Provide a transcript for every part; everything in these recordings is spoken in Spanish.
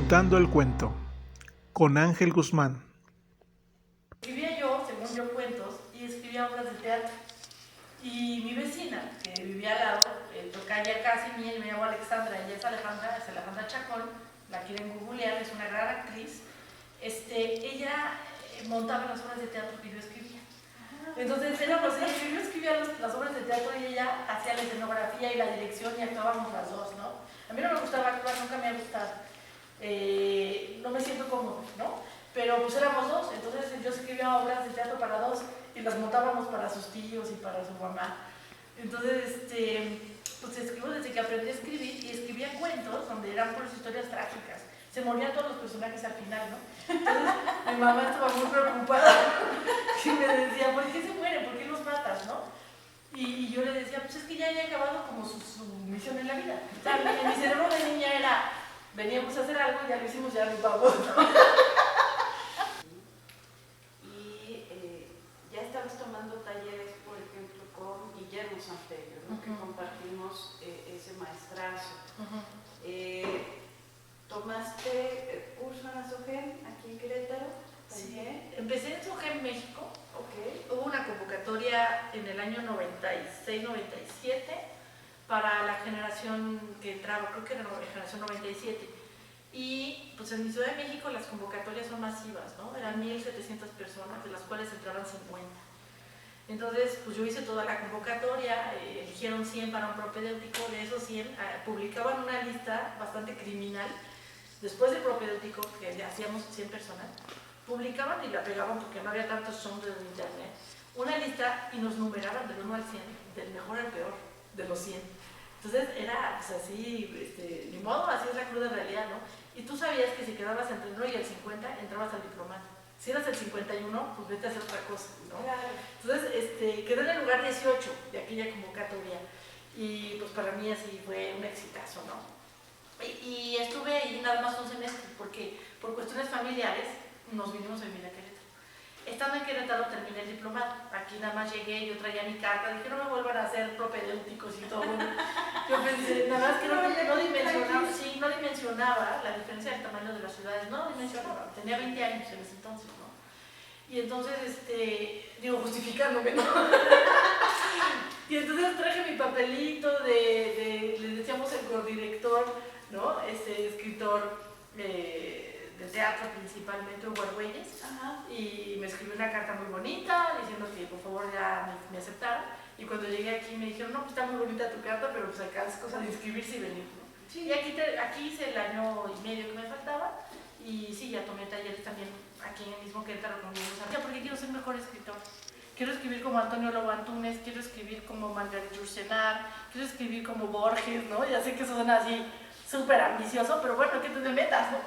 Disfrutando el cuento con Ángel Guzmán. Escribía yo, según yo, cuentos y escribía obras de teatro. Y mi vecina, que vivía al lado, tocaya casi mía, me llamo Alexandra, ella es Alejandra Chacón, la quieren googlear, es una gran actriz. Ella montaba las obras de teatro que yo escribía. Entonces yo escribía las obras de teatro y ella hacía la escenografía y la dirección y actuábamos las dos, ¿no? A mí no me gustaba actuar, nunca me ha gustado. No me siento cómodo, ¿no? Pero pues éramos dos, entonces yo escribía obras de teatro para dos y las montábamos para sus tíos y para su mamá. Entonces, pues escribo desde que aprendí a escribir y escribía cuentos donde eran puras historias trágicas. Se morían todos los personajes al final, ¿no? Entonces mi mamá estaba muy preocupada y me decía, ¿por qué se mueren? ¿Por qué los matas, no? Y yo le decía, pues es que ya había acabado como su misión en la vida. O sea, mi cerebro de niña era, veníamos a hacer algo, ya lo hicimos, ya nos vamos, ¿no? Ya estabas tomando talleres, por ejemplo, con Guillermo Santello, ¿no? Que compartimos ese maestrazo. ¿Tomaste curso en la SOGEM aquí en Querétaro? Sí, empecé en SOGEM México. Hubo una convocatoria en el año 96-97 para la generación que entraba, creo que era la generación 97. Y pues en mi Ciudad de México las convocatorias son masivas, ¿no? Eran 1,700 personas, de las cuales entraban 50. Entonces, pues yo hice toda la convocatoria, eligieron 100 para un propedéutico, de esos 100 publicaban una lista bastante criminal. Después del propedéutico, que hacíamos 100 personas, publicaban y la pegaban porque no había tantos sondes en internet, una lista y nos numeraban del 1 al 100, del mejor al peor, de los 100. Entonces era pues así, ni modo, así es la cruda realidad, ¿no? Y tú sabías que si quedabas entre el 1 y el 50, entrabas al diplomado. Si eras el 51, pues vete a hacer otra cosa, ¿no? Claro. Entonces, quedé en el lugar 18 de aquella convocatoria. Y pues para mí así fue un exitazo, ¿no? Y estuve ahí nada más un semestre, porque por cuestiones familiares nos vinimos a vivir a Querétaro. Estando en Querétaro terminé el diplomado. Aquí nada más llegué, yo traía mi carta, dije no me vuelvan a hacer propedéuticos y todo. Yo pensé, nada más que no dimensionaba la diferencia del tamaño de las ciudades, no dimensionaba, tenía 20 años en ese entonces, ¿no? Y entonces, justificándome, ¿no? Y entonces traje mi papelito le decíamos el codirector, ¿no? Escritor de teatro principalmente, Hugo Argüelles, y me escribió una carta muy bonita diciendo que por favor ya me aceptara. Y cuando llegué aquí me dijeron, no, pues está muy bonita tu carta, pero pues acá es cosa de inscribirse y venir, ¿no? Sí. Y aquí hice el año y medio que me faltaba, y sí, ya tomé talleres también aquí en el mismo Querétaro con Guillermo Santello, porque quiero ser mejor escritor. Quiero escribir como Antonio Lobo Antunes, quiero escribir como Margaret Yourcenar, quiero escribir como Borges, ¿no? Ya sé que eso suena así súper ambicioso, pero bueno, que te metas, ¿no?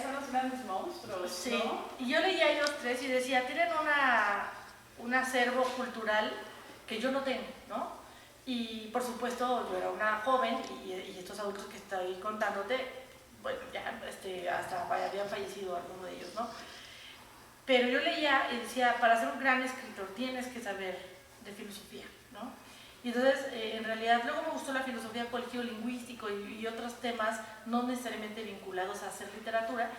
Son los grandes monstruos, sí, ¿no? Y yo leía a ellos tres y decía, tienen un acervo cultural que yo no tengo, ¿no? Y por supuesto, yo era una joven y estos adultos que estoy contándote, bueno, ya hasta habían fallecido algunos de ellos, ¿no? Pero yo leía y decía, para ser un gran escritor tienes que saber de filosofía, ¿no? Y entonces, en realidad, luego me gustó la filosofía por el giro lingüístico y otros temas no necesariamente vinculados a hacer literatura,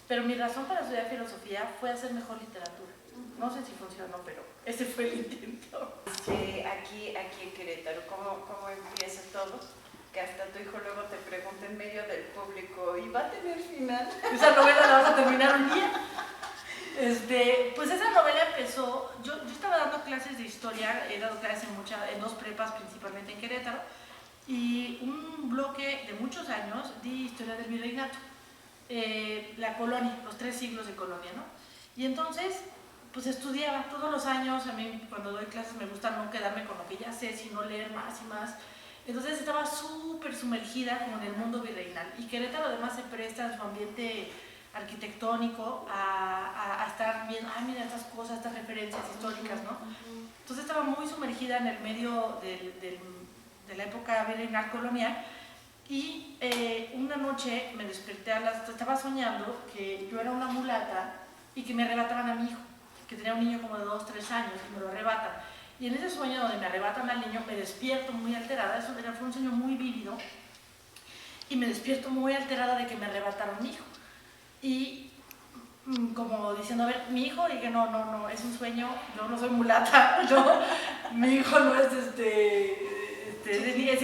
pero mi razón para estudiar filosofía fue hacer mejor literatura. No sé si funcionó, pero ese fue el intento. Aquí en Querétaro, ¿cómo empieza todo? Que hasta tu hijo luego te pregunta en medio del público, ¿y va a tener final? Esa novela la vas a terminar un día. Pues esa novela empezó, yo estaba dando clases de historia, he dado clases en dos prepas, principalmente en Querétaro, y un bloque de muchos años di historia del virreinato, la colonia, los 3 siglos de colonia, ¿no? Y entonces, pues estudiaba todos los años, a mí cuando doy clases me gusta no quedarme con lo que ya sé, sino leer más y más. Entonces estaba súper sumergida como en el mundo virreinal, y Querétaro además se presta en su ambiente arquitectónico a estar viendo, mira estas cosas, estas referencias históricas, ¿no? Entonces estaba muy sumergida en el medio de la época virreinal colonial y una noche me desperté estaba soñando que yo era una mulata y que me arrebataban a mi hijo, que tenía un niño como de 2, 3 años y me lo arrebatan. Y en ese sueño donde me arrebatan al niño me despierto muy alterada, fue un sueño muy vívido y me despierto muy alterada de que me arrebataron a mi hijo. y como diciendo, a ver, mi hijo, dije, no, es un sueño, yo no soy mulata, mi hijo no es ese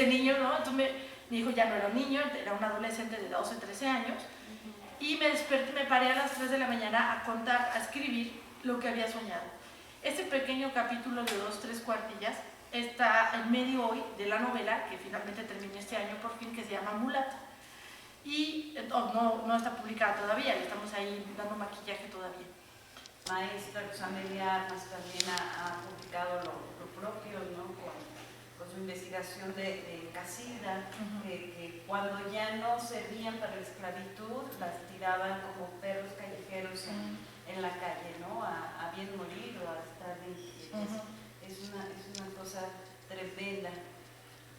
niño, ¿no? Entonces mi hijo ya no era un niño, era un adolescente de 12, 13 años, y me desperté, me paré a las 3 de la mañana a contar, a escribir lo que había soñado. Este pequeño capítulo de 2, 3 cuartillas está en medio hoy de la novela, que finalmente terminé este año por fin, que se llama Mulata. Y no está publicada todavía, le estamos ahí dando maquillaje todavía. Maestra Amelia Armas también ha publicado lo propio, ¿no? Con su investigación de Casilda, que cuando ya no servían para la esclavitud, las tiraban como perros callejeros en la calle, ¿no? A bien morir o a estar limpios. Es una cosa tremenda.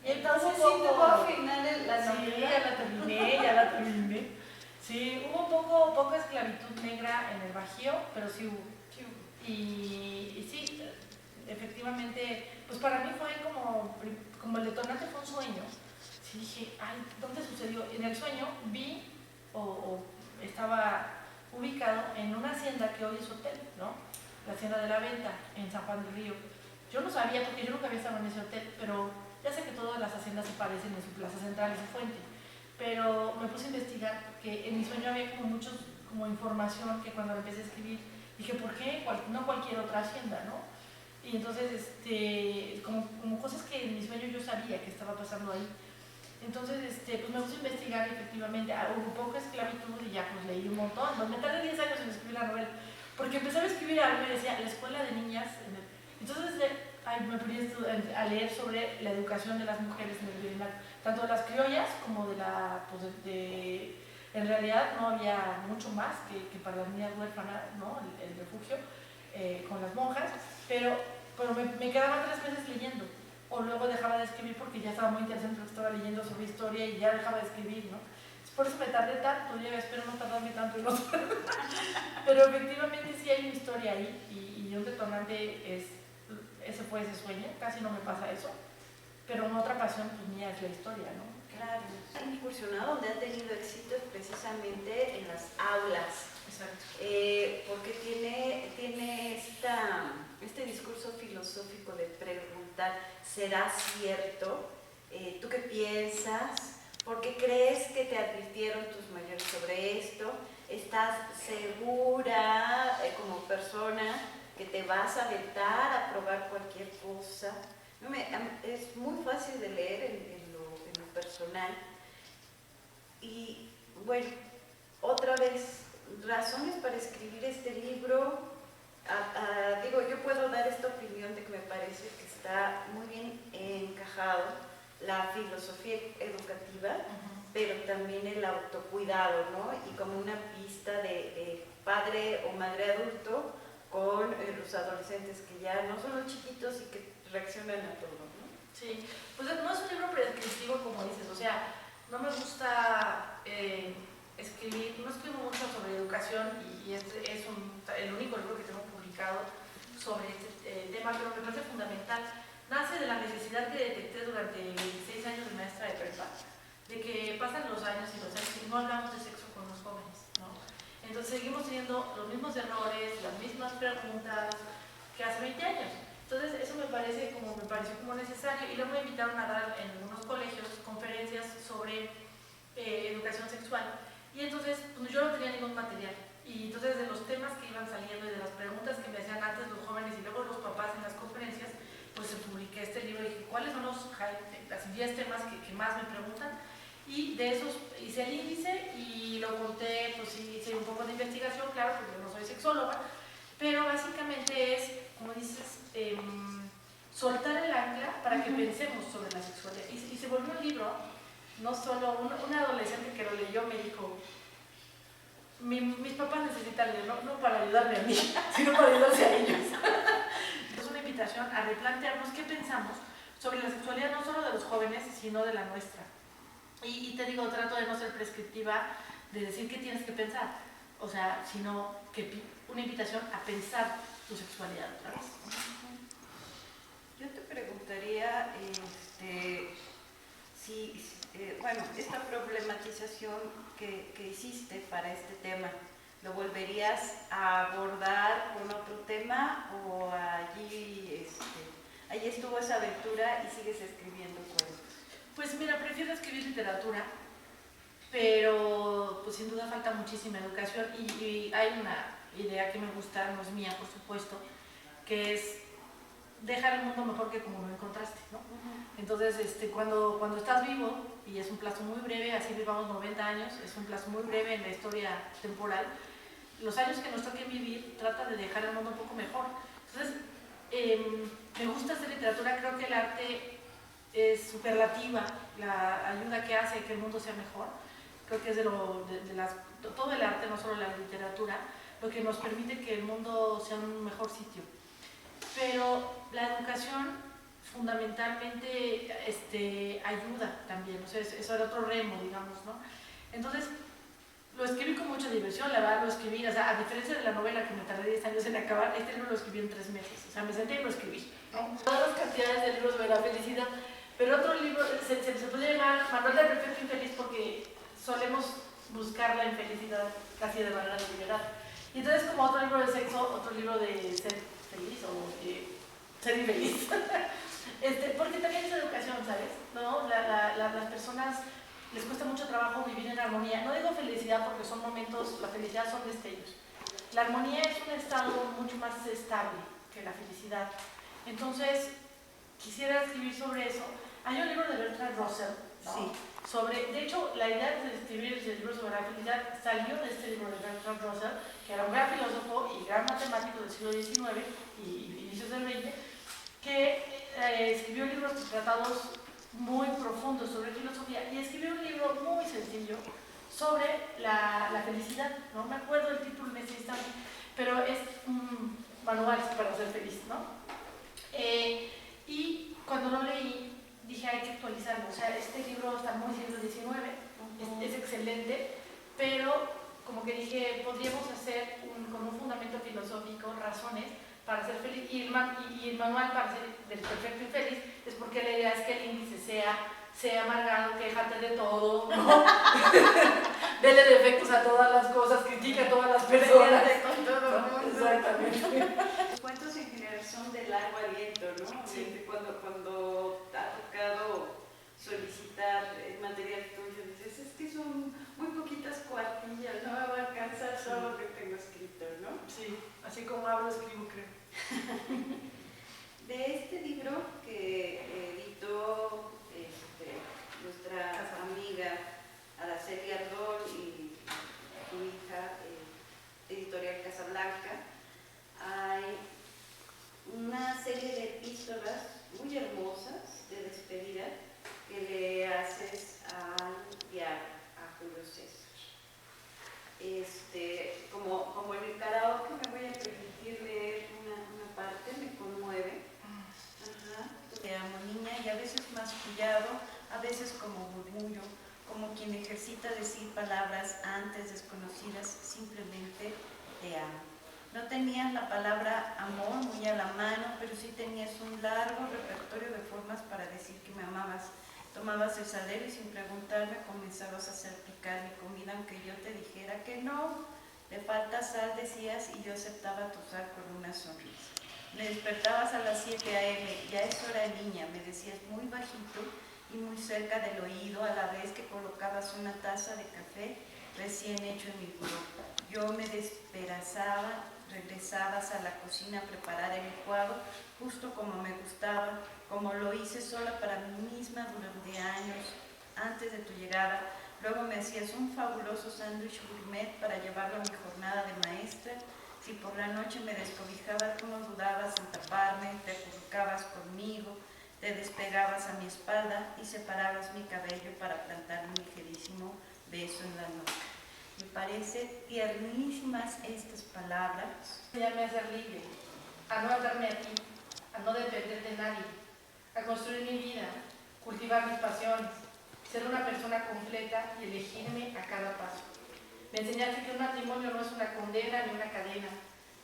Y entonces sí tuvo al final la novela. Sí, ya la terminé. Sí, hubo poca esclavitud negra en el Bajío, pero sí hubo. Y sí, efectivamente, pues para mí fue como el detonante fue un sueño. Sí dije, ay, ¿dónde sucedió? En el sueño vi o estaba ubicado en una hacienda que hoy es hotel, ¿no? La hacienda de la Venta, en San Juan del Río. Yo no sabía porque yo nunca había estado en ese hotel, pero ya sé que todas las haciendas se parecen en su plaza central y su fuente. Pero me puse a investigar porque en mi sueño había como información que cuando empecé a escribir dije, ¿por qué? No cualquier otra hacienda, ¿no? Y entonces, como cosas que en mi sueño yo sabía que estaba pasando ahí. Entonces, pues me puse a investigar y efectivamente hubo poca esclavitud y ya pues leí un montón. Me tardé 10 años en escribir la novela, porque empezaba a escribir algo y decía, la escuela de niñas. Entonces, me ponía a leer sobre la educación de las mujeres en el virreinato, tanto de las criollas como de en realidad no había mucho más que para las niñas huérfanas, ¿no? El refugio con las monjas, pero me quedaba 3 meses leyendo, o luego dejaba de escribir porque ya estaba muy interesante lo que estaba leyendo sobre historia y ya dejaba de escribir, ¿no? Por eso me tardé tanto, ya espero no tardarme tanto en otro. Pero efectivamente sí hay una historia ahí y un detonante ese fue ese sueño, casi no me pasa eso, pero una otra pasión pues mía es la historia, ¿no? Claro, han incursionado donde han tenido éxitos precisamente en las aulas. Exacto. Porque tiene este discurso filosófico de preguntar, ¿será cierto? ¿Tú qué piensas? ¿Por qué crees que te advirtieron tus mayores sobre esto? ¿Estás segura como persona que te vas a aventar a probar cualquier cosa? Es muy fácil de leer en lo personal. Y bueno, otra vez, razones para escribir este libro. Digo, yo puedo dar esta opinión de que me parece que está muy bien encajado la filosofía educativa, pero también el autocuidado, ¿no? Y como una pista de padre o madre adulto con los adolescentes que ya no son los chiquitos y que reaccionan a todo, ¿no? Sí, pues no es un libro prescriptivo como dices, o sea, no me gusta escribir, no escribo mucho sobre educación y este es el único libro que tengo publicado sobre este tema, pero me parece fundamental. Nace de la necesidad que detecté durante 26 años de maestra de prepa, de que pasan los años y no hablamos de sexo con los jóvenes, ¿no? Entonces seguimos teniendo los mismos errores, las mismas preguntas que hace 20 años. Entonces eso me pareció como necesario y luego me invitaron a dar en algunos colegios conferencias sobre educación sexual y entonces pues, yo no tenía ningún material y entonces de los temas que iban saliendo y de las preguntas que me hacían antes los jóvenes y luego los papás en las conferencias, pues publiqué este libro y dije, ¿cuáles son los 10 temas que más me preguntan? Y de esos hice el índice y lo conté, pues hice un poco de investigación, claro, porque yo no soy sexóloga, pero básicamente es, como dices, soltar el ancla para que pensemos sobre la sexualidad. Y se volvió un libro, no solo un adolescente que lo leyó me dijo, mis papás necesitan leerlo, no para ayudarme a mí, sino para ayudarse a ellos. Es una invitación a replantearnos qué pensamos sobre la sexualidad, no solo de los jóvenes, sino de la nuestra. Y te digo, trato de no ser prescriptiva, de decir qué tienes que pensar, o sea, sino que una invitación a pensar tu sexualidad otra vez. Yo te preguntaría bueno, esta problematización que hiciste para este tema, ¿lo volverías a abordar con otro tema o allí estuvo esa aventura y sigues escribiendo cuentos? Pues mira, prefiero escribir literatura, pero pues sin duda falta muchísima educación y hay una idea que me gusta, no es mía por supuesto, que es dejar el mundo mejor que como lo encontraste, ¿no? Entonces, cuando estás vivo, y es un plazo muy breve, así vivamos 90 años, es un plazo muy breve en la historia temporal, los años que nos toquen vivir, trata de dejar el mundo un poco mejor. Entonces, me gusta hacer literatura, creo que el arte es superlativa, la ayuda que hace a que el mundo sea mejor, creo que es todo el arte, no solo la literatura, lo que nos permite que el mundo sea un mejor sitio. Pero la educación fundamentalmente ayuda también, o sea, eso era otro remo, digamos, ¿no? Entonces, lo escribí con mucha diversión, la verdad lo escribí, o sea, a diferencia de la novela que me tardé 10 años en acabar, este libro lo escribí en 3 meses, o sea, me senté y lo escribí, ¿no? Todas las cantidades de libros me da felicidad, pero otro libro se puede llamar Manual del Perfecto Infeliz porque solemos buscar la infelicidad casi de manera deliberada. Y entonces, como otro libro de sexo, otro libro de ser feliz o ser infeliz. Porque también es educación, ¿sabes? ¿No? Las personas les cuesta mucho trabajo vivir en armonía. No digo felicidad porque son momentos, la felicidad son destellos. La armonía es un estado mucho más estable que la felicidad. Entonces, quisiera escribir sobre eso. Hay un libro de Bertrand Russell, ¿no? Sí. De hecho, la idea de escribir el libro sobre la felicidad salió de este libro de Bertrand Russell, que era un gran filósofo y gran matemático del siglo XIX y inicios del XX, que escribió libros tratados muy profundos sobre filosofía y escribió un libro muy sencillo sobre la felicidad. No me acuerdo el título en ese instante, pero es un manual para ser feliz, ¿no? Y cuando lo leí, dije hay que actualizarlo. O sea, este libro está muy siglo XIX, es excelente, pero como que dije, podríamos hacer con un fundamento filosófico, razones para ser feliz, y el manual para ser del perfecto y feliz es porque la idea es que el índice sea amargado, quéjate de todo, ¿no? Dele defectos a todas las cosas, critica a todas las personas. Con todo el mundo. Exactamente. Los cuentos en general son de largo aliento, ¿no? Sí. Cuando te ha tocado solicitar el material tuyo, dices, es que son muy poquitas cuartillas, no me va a alcanzar todo lo que tengo escrito, ¿no? Sí, así como hablo, escribo, creo. De este libro que editó nuestra amiga Araceli Ardón y su hija, Editorial Casablanca, hay una serie de epístolas muy hermosas de despedida que le haces al diario, a Julio César. Como en el karaoke me voy a permitir leer una parte, me conmueve. Ajá. Te amo, niña, y a veces mascullado, a veces como murmullo, como quien ejercita decir palabras antes desconocidas, simplemente te amo. No tenías la palabra amor muy a la mano, pero sí tenías un largo repertorio de formas para decir que me amabas. Tomabas el salero y sin preguntarme comenzabas a salpicar mi comida aunque yo te dijera que no. Le falta sal, decías, y yo aceptaba tu sal con una sonrisa. Me despertabas a las 7 a.m., ya es hora, niña, me decías muy bajito y muy cerca del oído, a la vez que colocabas una taza de café recién hecho en mi buró. Yo me despedazaba, regresabas a la cocina a preparar el licuado, justo como me gustaba, como lo hice sola para mí misma durante años antes de tu llegada. Luego me hacías un fabuloso sándwich gourmet para llevarlo a mi jornada de maestra. Si por la noche me descobijaba, tú no dudabas en taparme, te acurrucabas conmigo, te despegabas a mi espalda y separabas mi cabello para plantar un ligerísimo beso en la nuca. Me parece tiernísimas estas palabras. Enseñarme a ser libre, a no atarme a ti, a no depender de nadie, a construir mi vida, cultivar mis pasiones, ser una persona completa y elegirme a cada paso. Me enseñaste que un matrimonio no es una condena ni una cadena,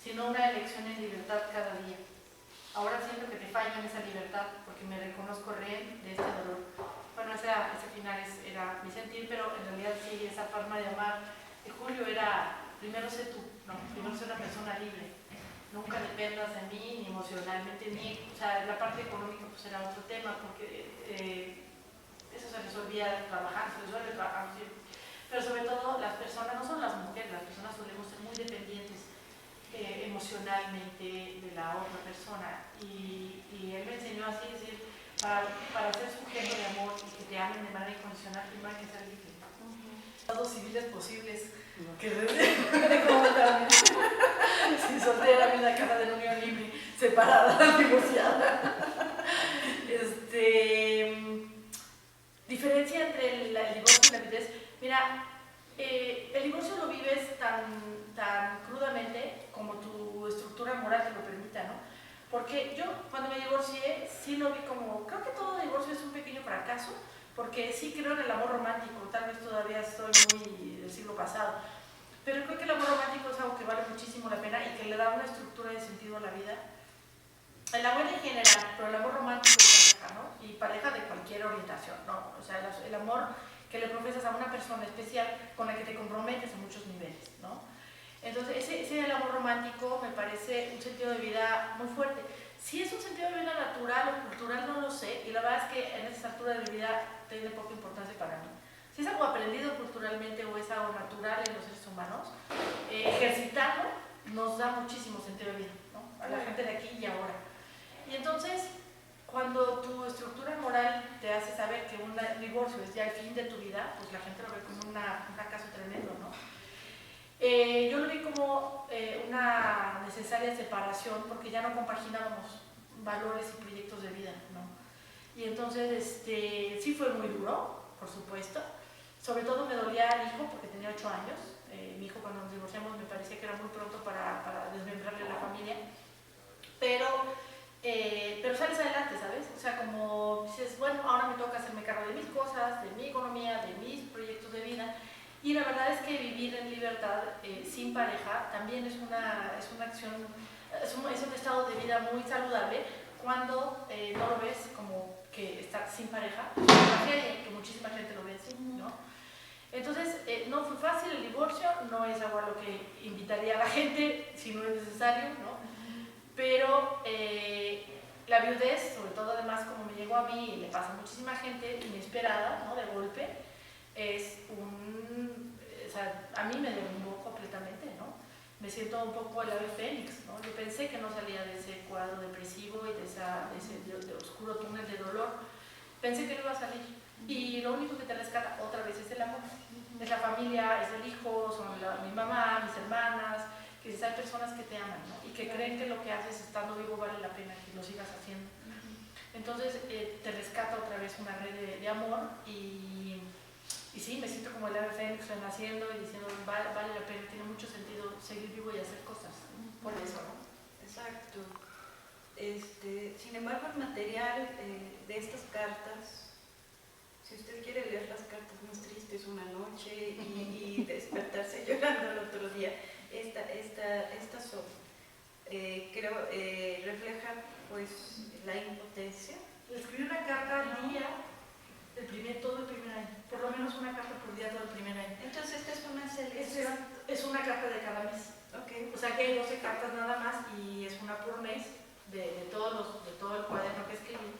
sino una elección en libertad cada día. Ahora siento que te fallo en esa libertad porque me reconozco rehén de este dolor. Bueno, bueno, ese final era mi sentir, pero en realidad sí, esa forma de amar de Julio era, primero sé tú, ¿no? Primero sé una persona libre, nunca dependas de mí, ni emocionalmente, o sea, la parte económica pues era otro tema, porque eso se resolvía trabajando, se resuelve trabajando siempre. Pero sobre todo las personas, no solo las mujeres, las personas solemos ser muy dependientes emocionalmente de la otra persona. Y él me enseñó así, es decir, para ser sujeto de amor y que te amen de manera incondicional, primero hay que ser libre. Estados civiles posibles, que como también, si soltera en la casa de la unión libre, separada, divorciada. Diferencia entre el divorcio y la viudez. Mira, el divorcio lo vives tan crudamente como tu estructura moral te lo permita, ¿no? Porque yo cuando me divorcié sí lo vi como, creo que todo divorcio es un pequeño fracaso, porque sí creo en el amor romántico, tal vez todavía estoy muy del siglo pasado, pero creo que el amor romántico es algo que vale muchísimo la pena y que le da una estructura de sentido a la vida. El amor en general, pero el amor romántico es pareja, ¿no? Y pareja de cualquier orientación, ¿no? O sea, el amor que le profesas a una persona especial con la que te comprometes a muchos niveles, ¿no? Entonces, ese del amor romántico me parece un sentido de vida muy fuerte. Si es un sentido de vida natural o cultural, no lo sé, y la verdad es que en esta altura de mi vida tiene poca importancia para mí. Si es algo aprendido culturalmente o es algo natural en los seres humanos, ejercitarlo nos da muchísimo sentido de vida, ¿no? A la gente de aquí y ahora. Y entonces, cuando tu estructura moral te hace saber que un divorcio es ya el fin de tu vida, pues la gente lo ve como un fracaso tremendo, ¿no? Yo lo vi como una necesaria separación porque ya no compaginábamos valores y proyectos de vida, ¿no? Y entonces, sí fue muy duro, por supuesto. Sobre todo me dolía el hijo porque tenía 8 años. Mi hijo cuando nos divorciamos me parecía que era muy pronto para desmembrarle la familia. Pero sales adelante, ¿sabes? O sea, como dices, bueno, ahora me toca hacerme cargo de mis cosas, de mi economía, de mis proyectos de vida. Y la verdad es que vivir en libertad sin pareja también es una acción, es un estado de vida muy saludable cuando no lo ves como que estar sin pareja, que muchísima gente lo ve así, ¿no? Entonces, no fue fácil el divorcio, no es algo a lo que invitaría a la gente si no es necesario, ¿no? Pero la viudez, sobre todo además como me llegó a mí y le pasa a muchísima gente inesperada, ¿no? De golpe, es o sea, a mí me derrumbó completamente, ¿no? Me siento un poco el ave fénix, ¿no? Yo pensé que no salía de ese cuadro depresivo y de ese oscuro túnel de dolor. Pensé que no iba a salir. Y lo único que te rescata otra vez es el amor. Es la familia, es el hijo, son mi mamá, mis hermanas, que hay personas que te aman, ¿no? Y que creen que lo que haces estando vivo vale la pena que lo sigas haciendo. Entonces te rescata otra vez una red de amor y sí, me siento como el ave fénix renaciendo y diciendo vale la pena, tiene mucho sentido seguir vivo y hacer cosas, por eso, ¿no? Exacto. Sin embargo, el material de estas cartas, si usted quiere leer las cartas más tristes una noche y despertarse llorando al otro día, estas son, creo, reflejan pues la impotencia. Escribí una carta al día todo el primer año, por lo menos una carta por día todo el primer año. Entonces esta es una selección. Es una carta de cada mes. Okay. O sea que hay 12 cartas nada más y es una por mes de todo el cuaderno que escribí.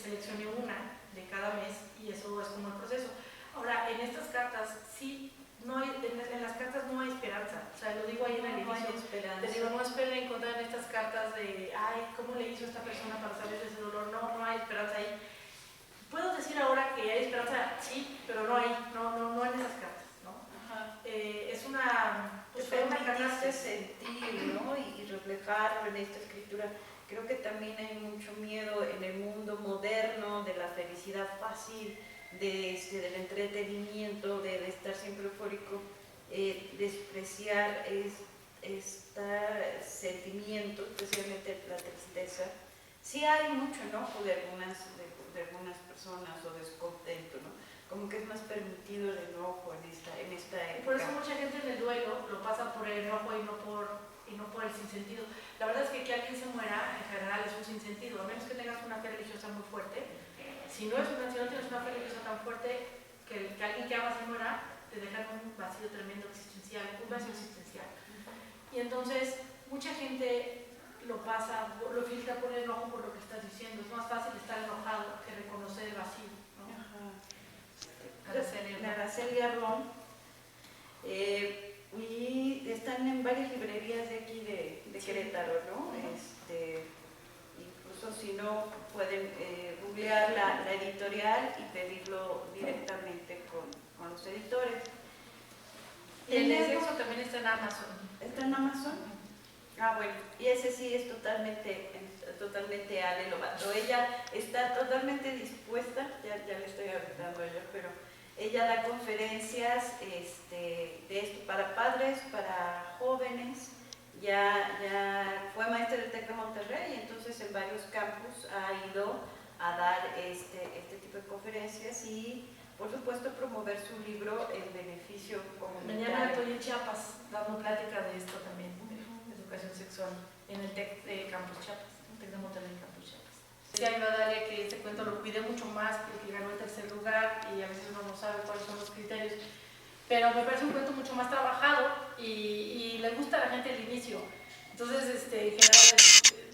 Seleccioné una de cada mes y eso es como el proceso. Ahora, en estas cartas sí, en las cartas no hay esperanza. O sea, lo digo ahí en el inicio. No hay esperanza. Te digo, no esperen encontrar en estas cartas de, ay, ¿cómo le hizo esta persona para salir de ese dolor? No hay esperanza ahí. Puedo decir ahora que hay esperanza, sí, pero no en esas cartas, ¿no? Ajá. Es una... Pues permitiste sentir, ¿no? Y reflejar en esta escritura. Creo que también hay mucho miedo en el mundo moderno de la felicidad fácil, del entretenimiento, de estar siempre eufórico, despreciar este sentimiento, especialmente la tristeza. Sí hay mucho enojo de algunas personas o descontento, ¿no? Como que es más permitido el enojo en esta época. Y por eso mucha gente en el duelo lo pasa por el enojo y no por el sinsentido. La verdad es que alguien se muera en general es un sinsentido, a menos que tengas una fe religiosa muy fuerte. si no tienes una fe religiosa tan fuerte que alguien que amas y muera, te dejan un vacío tremendo existencial, un vacío existencial. Y entonces, mucha gente lo pasa, lo filtra por el enojo por lo que estás diciendo. Es más fácil estar enojado que reconocer el vacío, ¿no? Araceli Garrón. Y están en varias librerías de aquí de Querétaro, ¿no? Incluso si no, pueden googlear la editorial y pedirlo directamente con los editores. El exceso también está en Amazon. ¿Está en Amazon? Ah, bueno, y ese sí es totalmente Ale Lobato. Ella está totalmente dispuesta, ya le estoy hablando a ella, pero ella da conferencias de esto para padres, para jóvenes. Ya fue maestra del TEC de Monterrey, y entonces en varios campus ha ido a dar este tipo de conferencias y, por supuesto, promover su libro en beneficio comunitario. Mañana estoy en Chiapas dando plática de esto también, de educación sexual, en el TEC de Campus Chiapas, el TEC de Monterrey Campus Chiapas. Decía mi Dalia que este cuento lo cuidé mucho más porque ganó el tercer lugar y a veces uno no sabe cuáles son los criterios, pero me parece un cuento mucho más trabajado y le gusta a la gente el inicio. Entonces, en general,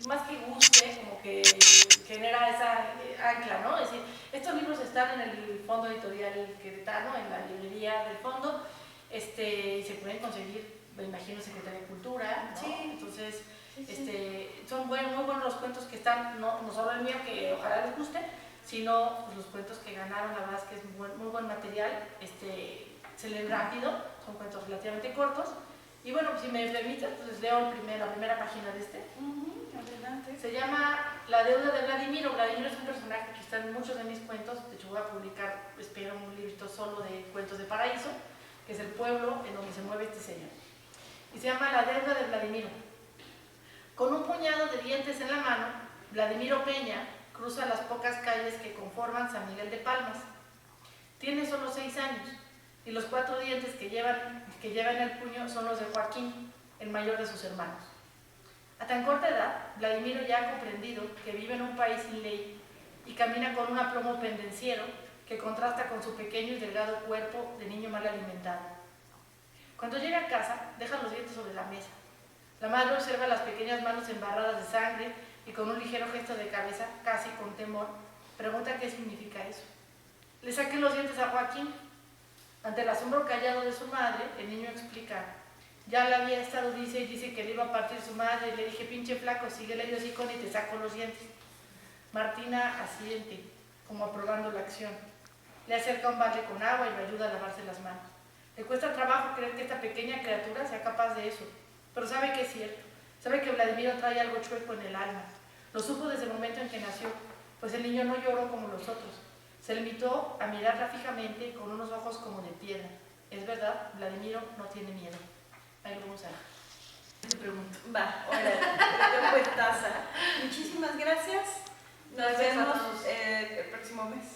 más que guste, como que genera esa ancla, ¿no? Es decir, estos libros están en el fondo editorial queretano, en la librería del fondo, y se pueden conseguir, me imagino, Secretaría de Cultura, ¿no? Sí. Entonces, son muy buenos los cuentos que están, no solo el mío, que ojalá les guste, sino pues, los cuentos que ganaron. La verdad es que es muy buen material, se leen rápido, son cuentos relativamente cortos. Y bueno, si me permiten, pues leo la primera página de este. Adelante. Se llama La deuda de Vladimiro. Vladimiro es un personaje que está en muchos de mis cuentos. De hecho, voy a publicar, espero, un librito solo de cuentos de paraíso, que es el pueblo en donde se mueve este señor. Y se llama La deuda de Vladimiro. Con un puñado de dientes en la mano, Vladimiro Peña cruza las pocas calles que conforman San Miguel de Palmas. Tiene solo 6 años. Y los 4 dientes que lleva en el puño son los de Joaquín, el mayor de sus hermanos. A tan corta edad, Vladimiro ya ha comprendido que vive en un país sin ley y camina con un aplomo pendenciero que contrasta con su pequeño y delgado cuerpo de niño mal alimentado. Cuando llega a casa, deja los dientes sobre la mesa. La madre observa las pequeñas manos embarradas de sangre y con un ligero gesto de cabeza, casi con temor, pregunta qué significa eso. Le saqué los dientes a Joaquín. Ante el asombro callado de su madre, el niño explica: ya le había estado dice que le iba a partir su madre, y le dije, pinche flaco, síguele el hocicón y te saco los dientes. Martina asiente, como aprobando la acción. Le acerca un balde con agua y lo ayuda a lavarse las manos. Le cuesta trabajo creer que esta pequeña criatura sea capaz de eso, pero sabe que es cierto. Sabe que Vladimiro trae algo chueco en el alma. Lo supo desde el momento en que nació, pues el niño no lloró como los otros. Se limitó a mirarla fijamente con unos ojos como de piedra. Es verdad, Vladimiro no tiene miedo. Ahí lo vamos a ver. Te pregunto. Va, hola, cuentaza. Muchísimas gracias. Nos Gracias a vemos todos. el próximo mes.